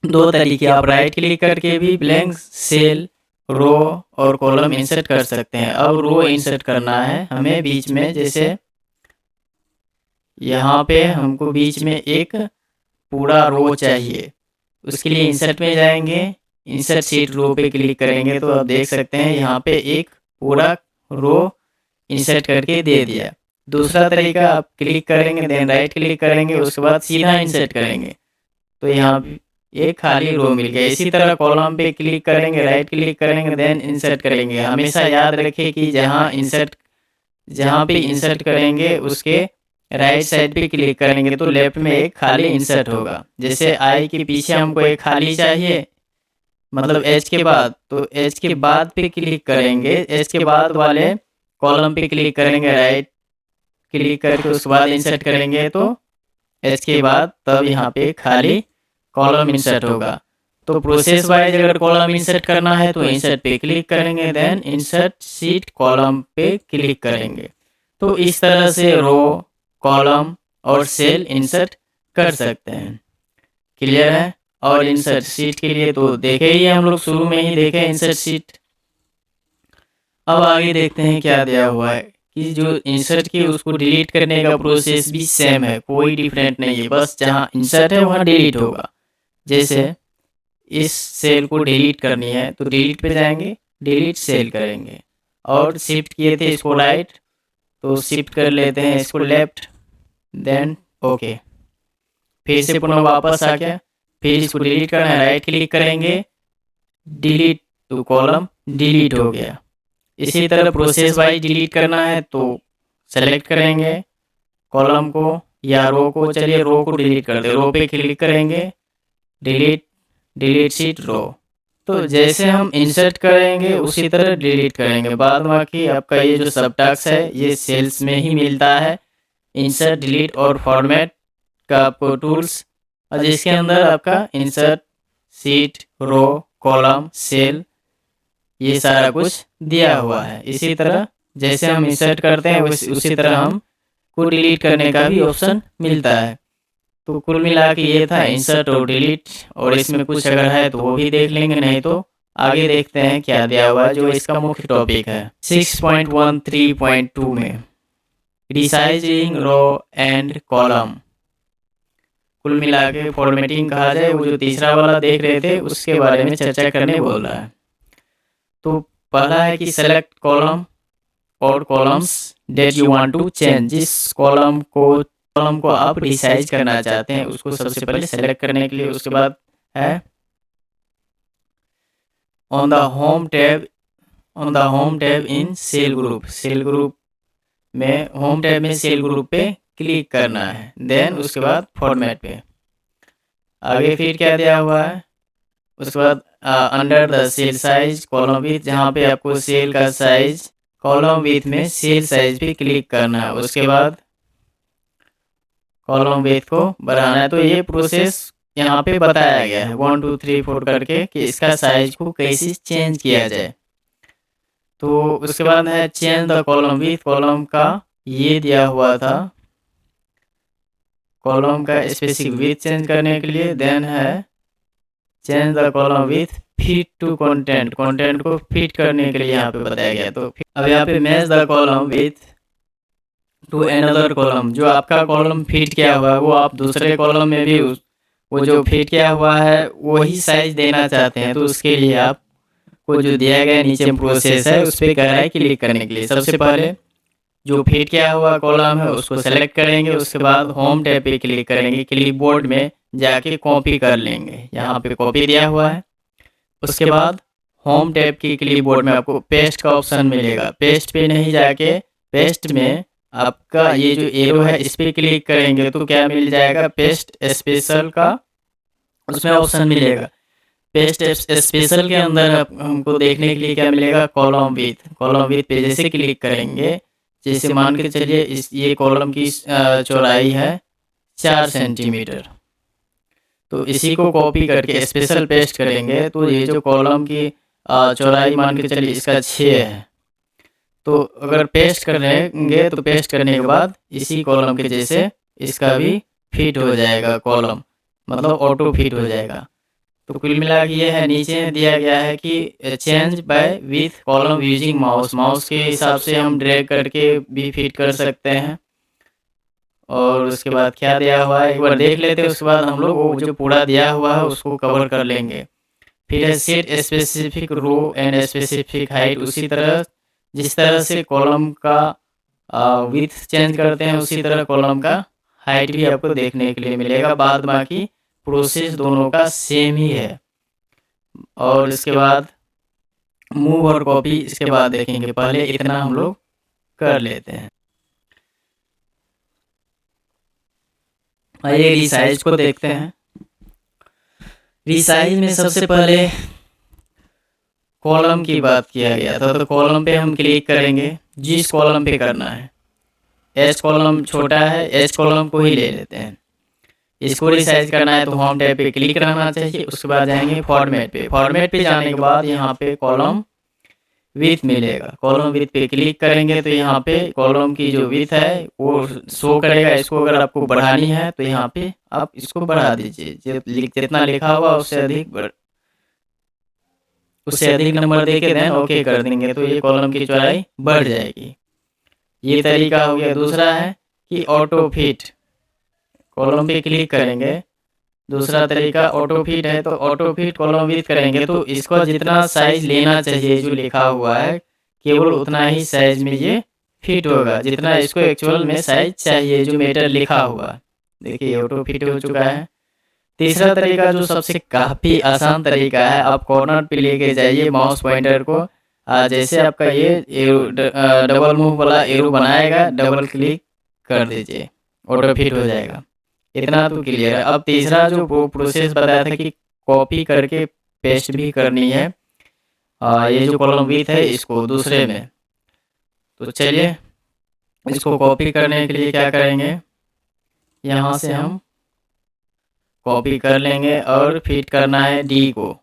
दो तरीके, आप राइट क्लिक करके भी ब्लैंक सेल, रो और कॉलम इंसर्ट कर सकते हैं। अब रो इंसर्ट करना है हमें बीच में, जैसे यहाँ पे हमको बीच में एक पूरा रो चाहिए। उसके लिए इंसर्ट में जाएंगे, इंसर्ट शीट रो पे क्लिक करेंगे तो आप देख सकते हैं यहाँ पे एक पूरा रो इंसर्ट करके दे दिया। दूसरा तरीका, आप क्लिक करेंगे देन राइट क्लिक करेंगे, उसके बाद सीधा इंसर्ट करेंगे तो यहाँ एक खाली रो मिल गया। इसी तरह कॉलम पे क्लिक करेंगे, राइट क्लिक करेंगे, देन इंसर्ट करेंगे। हमेशा याद रखें कि जहाँ पे इंसर्ट करेंगे उसके राइट साइड पे क्लिक करेंगे तो लेफ्ट में एक खाली इंसर्ट होगा। जैसे आई के पीछे हमको एक खाली चाहिए, मतलब एच के बाद, तो एच के बाद पे क्लिक करेंगे, एच के बाद वाले कॉलम पे क्लिक करेंगे, राइट क्लिक करके उसके बाद इंसर्ट करेंगे तो एच के बाद तब यहाँ पे खाली कॉलम इंसर्ट होगा। तो प्रोसेस वाइज अगर कॉलम इंसर्ट करना है तो इंसर्ट पे क्लिक करेंगे, देन इंसर्ट शीट कॉलम पे क्लिक करेंगे। तो इस तरह से रो, कॉलम और सेल इंसर्ट कर सकते हैं। क्लियर है? और इंसर्ट शीट के लिए तो देखे ही हम लोग, शुरू में ही देखे इंसर्ट शीट। अब आगे देखते हैं क्या दिया हुआ है कि जो इंसर्ट की उसको डिलीट करने का प्रोसेस भी सेम है, कोई डिफरेंट नहीं है, बस जहाँ इंसर्ट है वहाँ डिलीट होगा। जैसे इस सेल को डिलीट करनी है तो डिलीट पे जाएंगे, डिलीट सेल करेंगे, और शिफ्ट किए थे इसको राइट तो शिफ्ट कर लेते हैं इसको लेफ्ट, देन ओके। फिर से पुनः वापस आ गया, फिर इसको डिलीट करना है, राइट क्लिक करेंगे, डिलीट तो कॉलम डिलीट हो गया। इसी तरह प्रोसेस वाइज डिलीट करना है तो सेलेक्ट करेंगे कॉलम को या रो को। चलिए रो को डिलीट कर दे, रो पे क्लिक करेंगे, डिलीट शीट रो। तो जैसे हम इंसर्ट करेंगे उसी तरह डिलीट करेंगे। बाद बाकी आपका ये जो सब टास्क है ये सेल्स में ही मिलता है, इंसर्ट, डिलीट और फॉर्मेट का आपको टूल्स, और जिसके अंदर आपका इंसर्ट, शीट, रो, कॉलम, सेल ये सारा कुछ दिया हुआ है। इसी तरह जैसे हम इंसर्ट करते हैं उसी तरह हम को डिलीट करने का भी ऑप्शन मिलता है। तो कुल मिला के ये था इंसर्ट और डिलीट, और इसमें कुछ अगर है तो वो भी देख लेंगे, नहीं तो आगे देखते हैं क्या दिया हुआ है जो इसका मुख्य टॉपिक है 6.13.2 में, रिसाइजिंग रो एंड कॉलम। कुल मिला के फॉर्मेटिंग कहा जाए, वो जो तीसरा वाला देख रहे थे उसके बारे में चर्चा करने बोल रहा है। तो पहला है कि सेलेक्ट कॉलम और columns that you want to change. जिस कॉलम को आप रिसाइज करना चाहते हैं उसको सबसे पहले सेलेक्ट करने के लिए, उसके बाद है on the home tab in cell group. Cell group में होम टैब में सेल ग्रुप पे क्लिक करना है, देन उसके बाद फॉर्मेट पे। आगे फिर क्या दिया हुआ है, उसके बाद under the cell size column width, जहाँ पे आपको सेल का साइज, कॉलम विथ में सेल साइज पे क्लिक करना है, उसके बाद कॉलम विथ को बढ़ाना है। तो ये प्रोसेस यहाँ पे बताया गया है 1 2 3 4 करके कि इसका साइज को कैसे चेंज किया जाए। तो उसके बाद है change the column with, column का ये दिया हुआ था कॉलम का स्पेसिफिक विथ चेंज करने के लिए। देन है change the column width fit to content, content को फिट करने के लिए यहाँ पे बताया गया। तो अब यहाँ पे match the column with to another column, जो आपका कॉलम फिट किया हुआ है वो आप दूसरे कॉलम में भी वो जो फिट किया हुआ है वही साइज देना चाहते हैं। तो उसके लिए आपको जो दिया गया नीचे प्रोसेस है उस पर कह रहा है क्लिक करने के लिए। सबसे पहले जो फिट किया हुआ कॉलम है उसको सेलेक्ट करेंगे, उसके बाद होम टैब पे क्लिक करेंगे, क्लिपबोर्ड में जाके कॉपी कर लेंगे। यहाँ पे कॉपी दिया हुआ है। उसके बाद होम टैब की क्लिपबोर्ड में आपको पेस्ट का ऑप्शन मिलेगा। पेस्ट पे नहीं जाके पेस्ट में आपका ये जो एरो है इस पे क्लिक करेंगे तो क्या मिल जाएगा, पेस्ट स्पेशल का उसमें ऑप्शन मिलेगा। पेस्ट स्पेशल के अंदर हमको देखने के लिए क्या मिलेगा, कॉलम विथ। कॉलम विथ पे जैसे क्लिक करेंगे, जैसे मान के चलिए इस ये कॉलम की चौड़ाई है 4 सेंटीमीटर, तो इसी को कॉपी करके स्पेशल पेस्ट करेंगे तो ये जो कॉलम की चौड़ाई मान के चलिए इसका 6 है। तो अगर पेस्ट करेंगे तो पेस्ट करने के बाद इसी कॉलम के जैसे इसका भी फिट हो जाएगा कॉलम, मतलब ऑटो फिट हो जाएगा। तो कुल मिला के ये है, नीचे दिया गया है कि change bye with column using mouse. Mouse के हिसाब से हम ड्रैग करके भी फिट कर सकते हैं। और उसके बाद क्या दिया हुआ है एक बार देख लेते हैं, उसके बाद हम लोग वो जो पूरा दिया हुआ है उसको कवर कर लेंगे। फिर है set specific row and specific height. उसी तरह जिस तरह से कॉलम का विथ चेंज करते हैं उसी तरह कॉलम का हाइट भी आपको देखने के लिए मिलेगा। बाद बाकी प्रोसेस दोनों का सेम ही है। और इसके बाद मूव और कॉपी इसके बाद देखेंगे, पहले इतना हम लोग कर लेते हैं। आइए रिसाइज को देखते हैं। रिसाइज में सबसे पहले कॉलम की बात किया गया था, तो कॉलम पे हम क्लिक करेंगे जिस कॉलम पे करना है। एच कॉलम छोटा है, एच कॉलम को ही ले लेते हैं। इसको रिसाइज करना है तो होम टैब पे क्लिक करना चाहिए। उसके बाद जाएंगे फॉर्मेट पे। फॉर्मेट पे जाने के बाद यहाँ पे कॉलम विथ मिलेगा। कॉलम विथ पे क्लिक करेंगे तो यहाँ पे कॉलम की जो विथ है वो शो करेगा। इसको अगर आपको बढ़ानी है तो यहाँ पे आप इसको बढ़ा दीजिए, जितना लिखा हुआ उससे अधिक नंबर देके देन ओके कर देंगे तो ये कॉलम की चौड़ाई बढ़ जाएगी। ये तरीका हो गया। दूसरा है कि ऑटो फिट। कॉलम पे क्लिक करेंगे, दूसरा तरीका ऑटो फिट है। तो ऑटो फिट कॉलम विथ करेंगे तो इसको जितना साइज लेना चाहिए जो लिखा हुआ है केवल उतना ही साइज में ये फिट होगा, जितना इसको एक्चुअल में साइज चाहिए जो मीटर लिखा हुआ। देखिए ऑटो फिट हो चुका है। तीसरा तरीका जो सबसे काफ़ी आसान तरीका है, आप कॉर्नर पे लेके जाइए माउस पॉइंटर को। जैसे आपका ये एरो डबल मूव वाला एरो बनाएगा, डबल क्लिक कर दीजिए, ऑटो फिट हो जाएगा। इतना तो क्लियर है। अब तीसरा जो प्रोसेस बताया था कि कॉपी करके पेस्ट भी करनी है ये जो कॉलम विथ है इसको दूसरे में। तो चलिए इसको कॉपी करने के लिए क्या करेंगे, यहाँ से हम कॉपी कर लेंगे और फिट करना है डी को।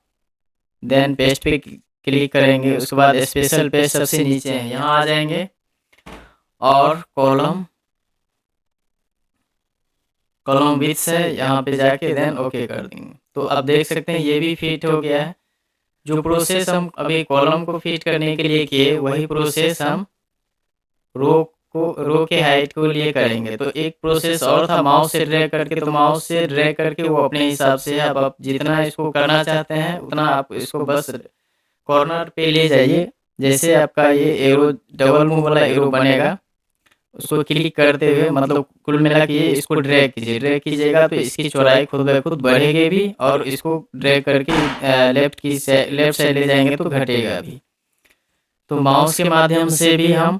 देन पेस्ट पे क्लिक करेंगे। उसके बाद स्पेशल पेस्ट सबसे नीचे है, यहाँ आ जाएंगे और कॉलम विथ है यहाँ पे जाके देन ओके कर देंगे। तो अब देख सकते हैं ये भी फिट हो गया है। जो प्रोसेस हम अभी कॉलम को फिट करने के लिए किए वही प्रोसेस हम रो के हाइट को लिए करेंगे। तो एक प्रोसेस और था माउस से ड्रैग करके, तो माउस से ड्रैग करके वो अपने हिसाब से अब आप जितना इसको करना चाहते हैं उतना आप इसको बस कॉर्नर पे ले जाइए। जैसे आपका ये एरो डबल मूव वाला एरो बनेगा उसको क्लिक करते हुए, मतलब कुल मिला के इसको ड्रैग कीजिए। ड्रैग कीजिएगा तो इसकी चौड़ाई खुद ब खुद बढ़ेगी भी, और इसको ड्रैग करके लेफ्ट साइड ले जाएंगे तो घटेगा भी। तो माउस के माध्यम से भी हम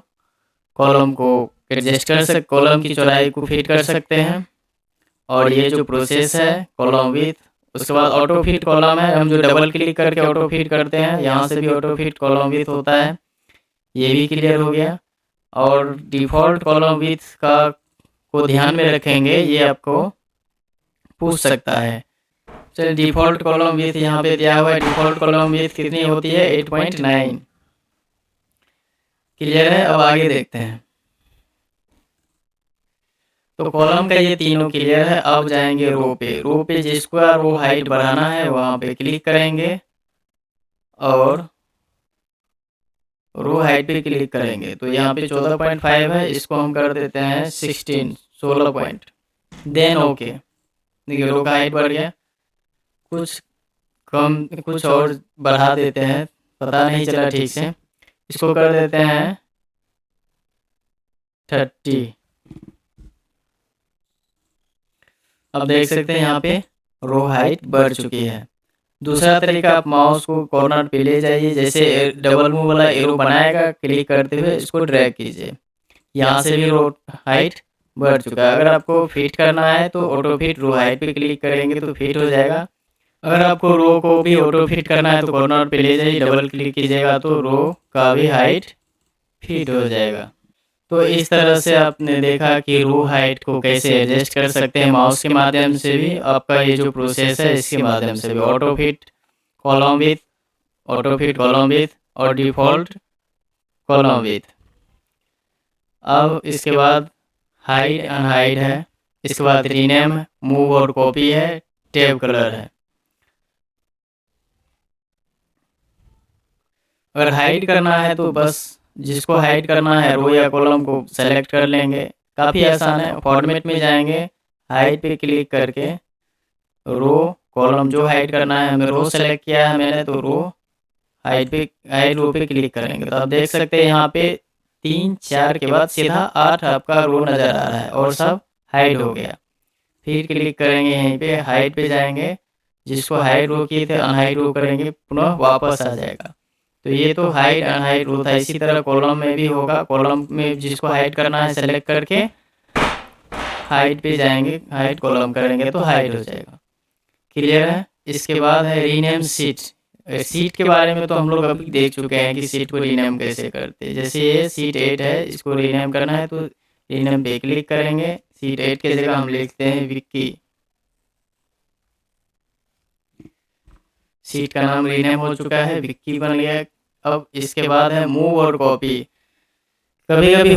कॉलम को एडजस्ट कर सकते, कॉलम की चौड़ाई को फिट कर सकते हैं। और ये जो प्रोसेस है कॉलम विथ, उसके बाद ऑटो फिट कॉलम है, हम जो डबल क्लिक करके ऑटो फिट करते हैं यहाँ से भी ऑटो फिट कॉलम विथ होता है। ये भी क्लियर हो गया। और डिफ़ॉल्ट कॉलम विथ का को ध्यान में रखेंगे, ये आपको पूछ सकता है। चलिए डिफ़ॉल्ट कॉलम विथ यहाँ पे दिया हुआ है। डिफ़ॉल्ट कॉलम विथ कितनी होती है, 8.9। क्लियर है। अब आगे देखते हैं। तो कॉलम का ये तीनों क्लियर है। अब जाएंगे रो पे। रो पे जिसको रो हाइट बढ़ाना है वहाँ पे क्लिक करेंगे और रो हाइट पे क्लिक करेंगे। तो यहाँ पे 14.5 है, इसको हम कर देते हैं 16 पॉइंट। देन ओके, देखिए रो का हाइट बढ़ गया। कुछ कम कुछ और बढ़ा देते हैं, पता नहीं चला ठीक से, इसको कर देते हैं 30। अब देख सकते हैं यहाँ पे रो हाइट बढ़ चुकी है। दूसरा तरीका, आप माउस को कॉर्नर पे ले जाइए, जैसे डबल मूव वाला एरो बनाएगा, क्लिक करते हुए इसको ड्रैग कीजिए। यहाँ से भी रो हाइट बढ़ चुका है। अगर आपको फिट करना है तो ऑटो फिट रो हाइट पे क्लिक करेंगे तो फिट हो जाएगा। अगर आपको रो को भी ऑटो फिट करना है तो कॉर्नर पे ले जाइए, डबल क्लिक कीजिएगा तो रो का भी हाइट फिट हो जाएगा। तो इस तरह से आपने देखा कि रो हाइट को कैसे एडजस्ट कर सकते हैं माउस के माध्यम से भी। आपका ये जो प्रोसेस है इसके माध्यम से भी auto fit column with, auto fit column with और डिफ़ॉल्ट कॉलम विथ। अब इसके बाद हाइड अनहाइड है, इसके बाद रीनेम, मूव और कॉपी है, टैब कलर है। अगर हाइड करना है तो बस जिसको हाइड करना है रो या कॉलम को सेलेक्ट कर लेंगे, काफ़ी आसान है। फॉर्मेट में जाएंगे, हाइड पे क्लिक करके रो कॉलम जो हाइड करना है, हमें रो सेलेक्ट किया है मैंने, तो रो हाइड रो पे क्लिक करेंगे तो आप देख सकते हैं यहाँ पे 3 4 के बाद सीधा 8 आपका रो नज़र आ रहा है और सब हाइड हो गया। फिर क्लिक करेंगे यहीं पे, हाइड पे जाएंगे, जिसको हाइड रो किए थे अनहाइड रो करेंगे, पुनः वापस आ जाएगा। तो ये तो हाइड अनहाइड रो था। इसी तरह कॉलम में भी होगा, कॉलम में जिसको हाइड करना है सेलेक्ट करके हाइड पे जाएंगे, हाइड कॉलम करेंगे तो हाइड हो जाएगा। क्लियर है। इसके बाद है रीनेम सीट। सीट के बारे में तो हम लोग अभी देख चुके हैं कि सीट को रीनेम कैसे करते हैं। जैसे ये सीट 8 है, इसको रीनेम करना है तो रीनेम पे क्लिक करेंगे। सीट 8 की जगह हम लिखते हैं विक्की। सीट का नाम रीनेम हो चुका है, विक्की बन गया। अब इसके बाद है मूव और कॉपी। कभी कभी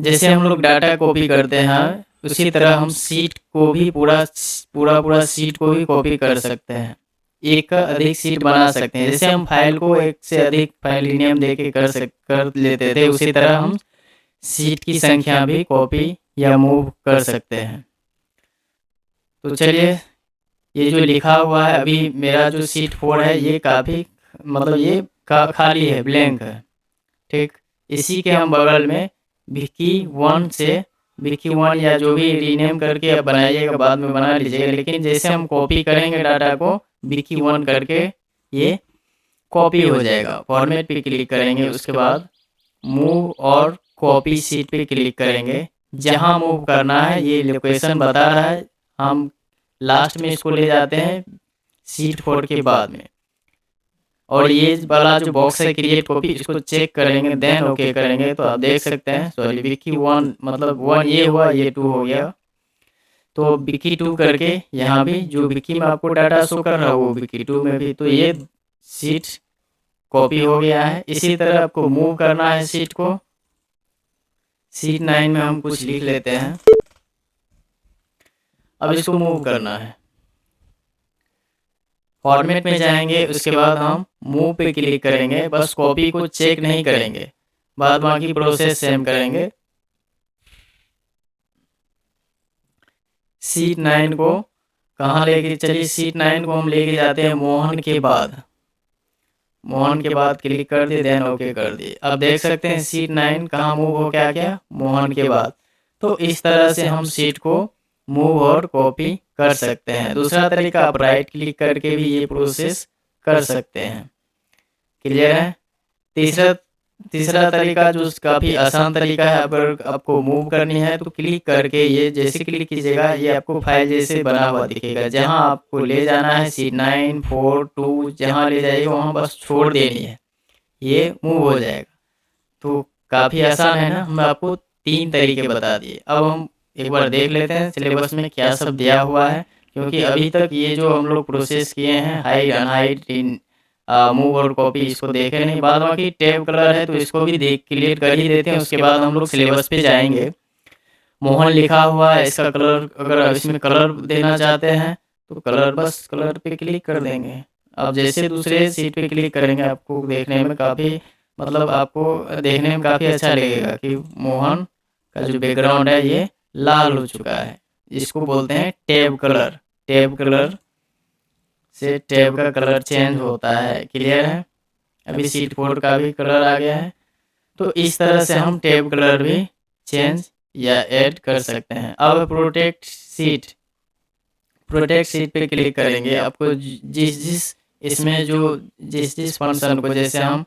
जैसे हम लोग डाटा कॉपी करते हैं उसी तरह हम सीट को भी पूरा सीट को भी कॉपी कर सकते हैं, एक का अधिक सीट बना सकते हैं। जैसे हम फाइल को एक से अधिक फाइल रीनेम देके कर लेते थे, उसी तरह हम सीट की संख्या भी कॉपी या मूव कर सकते हैं। तो चलिए, ये जो लिखा हुआ है अभी मेरा जो सीट 4 है ये काफ़ी मतलब ये खाली है, ब्लैंक है, ठीक। इसी के हम बगल में विक्की 1 या जो भी रीनेम करके आप बनाइएगा, बाद में बना लीजिएगा, लेकिन जैसे हम कॉपी करेंगे डाटा को विक्की 1 करके ये कॉपी हो जाएगा। फॉर्मेट पे क्लिक करेंगे, उसके बाद मूव और कॉपी सीट पे क्लिक करेंगे। जहां मूव करना है ये लोकेशन बता रहा है, हम लास्ट में इसको ले जाते हैं सीट 4 के बाद में। और ये वाला जो बॉक्स है क्रिएट कॉपी, इसको चेक करेंगे, देन ओके करेंगे तो आप देख सकते हैं, सॉरी विक्की 1 मतलब 1 ये हुआ, ये 2 हो गया। तो विक्की 2 करके यहाँ भी जो विक्की में आपको डाटा शो कर रहा है वो विक्की 2 में भी, तो ये सीट कॉपी हो गया है। इसी तरह आपको मूव करना है सीट को। सीट 9 में हम कुछ लिख लेते हैं, अब इसको मूव करना है। फॉर्मेट में जाएंगे, उसके बाद हम मूव पे क्लिक करेंगे, बस कॉपी को चेक नहीं करेंगे, बाद बाकी प्रोसेस सेम करेंगे। सीट 9 को कहाँ लेके चलिए, सीट 9 को हम लेके जाते हैं मोहन के बाद। मोहन के बाद क्लिक कर दिए, देन ओके कर दिए। अब देख सकते हैं सीट 9 कहाँ मूव हो क्या क्या, मोहन के बाद। तो इस तरह से हम सीट को मूव और कॉपी कर सकते हैं। दूसरा तरीका, आप राइट क्लिक करके भी ये प्रोसेस कर सकते हैं। क्लियर है। तीसरा तरीका जो काफ़ी आसान तरीका है, अगर आपको मूव करनी है तो क्लिक करके ये जैसे क्लिक कीजिएगा ये आपको फाइल जैसे बना हुआ दिखेगा। जहां आपको ले जाना है सीट 9 4 2 जहां ले जाइएगा वहां बस छोड़ देनी है, ये मूव हो जाएगा। तो काफ़ी आसान है ना। हम आपको 3 तरीके बता दिए। अब हम एक बार देख लेते हैं सिलेबस में क्या सब दिया हुआ है, क्योंकि अभी तक ये जो हम लोग प्रोसेस किए हैं हाइड अनहाइड मूव और कॉपी इसको देखे नहीं। बाद बाकी टैब कलर है तो इसको भी देख क्लियर कर ही देते हैं, उसके बाद हम लोग सिलेबस पे जाएंगे। मोहन लिखा हुआ है, इसका कलर अगर आप इसमें कलर देना चाहते हैं तो कलर, बस कलर पे क्लिक कर देंगे। अब जैसे दूसरे सीट पे क्लिक करेंगे आपको देखने में काफ़ी, मतलब आपको देखने में काफ़ी अच्छा लगेगा कि मोहन का जो बैकग्राउंड है ये लाल हो चुका है। इसको बोलते हैं टैब कलर। टैब कलर से टैब का कलर चेंज होता है। क्लियर है? अभी सीट 4 का भी कलर आ गया है। तो इस तरह से हम टैब कलर भी चेंज या ऐड कर सकते हैं। अब प्रोटेक्ट सीट पे क्लिक करेंगे। आपको जिस इसमें जो जिस फंक्शन को, जैसे हम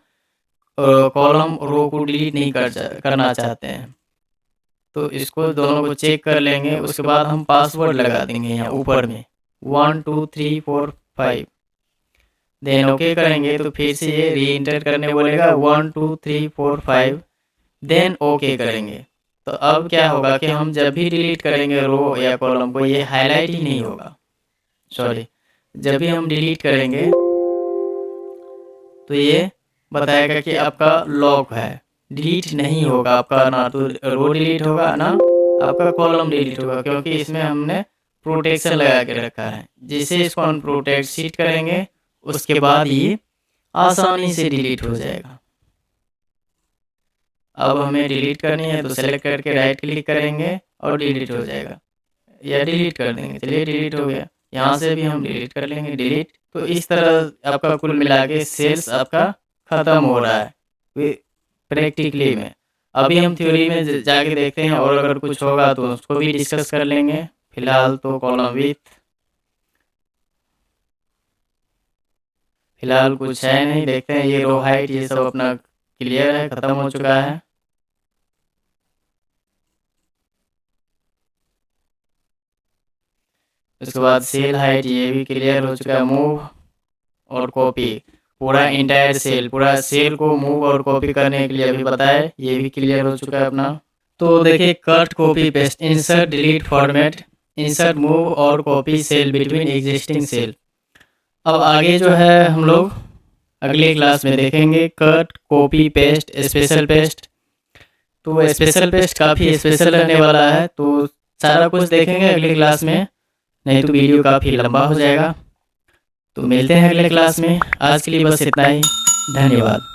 कॉलम रो को डिलीट नहीं करना चाहते हैं तो इसको दोनों को चेक कर लेंगे। उसके बाद हम पासवर्ड लगा देंगे यहाँ ऊपर में 1 2 3 4 5, देन ओके करेंगे तो फिर से ये री एंटर करने बोलेगा 1 2 3 4 5, देन ओके करेंगे। तो अब क्या होगा कि हम जब भी डिलीट करेंगे रो या कॉलम को, ये हाईलाइट ही नहीं होगा। सॉरी, जब भी हम डिलीट करेंगे तो ये बताएगा कि आपका लॉक है, डिलीट नहीं होगा आपका, ना तो रो डिलीट होगा ना आपका कॉलम डिलीट होगा, क्योंकि इसमें हमने प्रोटेक्शन लगा के रखा है। जैसे इसको अनप्रोटेक्ट सीट करेंगे उसके बाद ये आसानी से डिलीट हो जाएगा। अब हमें डिलीट करनी है तो सेलेक्ट करके राइट क्लिक करेंगे और डिलीट हो जाएगा, या डिलीट कर देंगे। चलिए डिलीट हो गया। यहाँ से भी हम डिलीट कर लेंगे, डिलीट। तो इस तरह आपका कुल मिला के सेल्स आपका ख़त्म हो रहा है प्रैक्टिकली में। अभी हम थ्योरी में जाके देखते हैं, और अगर कुछ होगा तो उसको भी डिस्कस कर लेंगे। फिलहाल तो कॉलम विथ फिलहाल कुछ है नहीं। देखते हैं ये रो हाइट ये सब अपना क्लियर है, ख़त्म हो चुका है। उसके बाद सेल हाइट ये भी क्लियर हो चुका है। मूव और कॉपी, पूरा इंटायर सेल, पूरा सेल को मूव और कॉपी करने के लिए अभी बताए, ये भी क्लियर हो चुका है अपना। तो देखिए cut, copy, paste, insert, delete, format, insert, move और copy cell between existing cell. अब आगे जो है हम लोग अगले क्लास में देखेंगे cut, copy, paste, special paste. तो स्पेशल पेस्ट काफ़ी स्पेशल रहने वाला है, तो सारा कुछ देखेंगे अगली क्लास में, नहीं तो वीडियो काफ़ी लंबा हो जाएगा। तो मिलते हैं अगले क्लास में। आज के लिए बस इतना ही। धन्यवाद।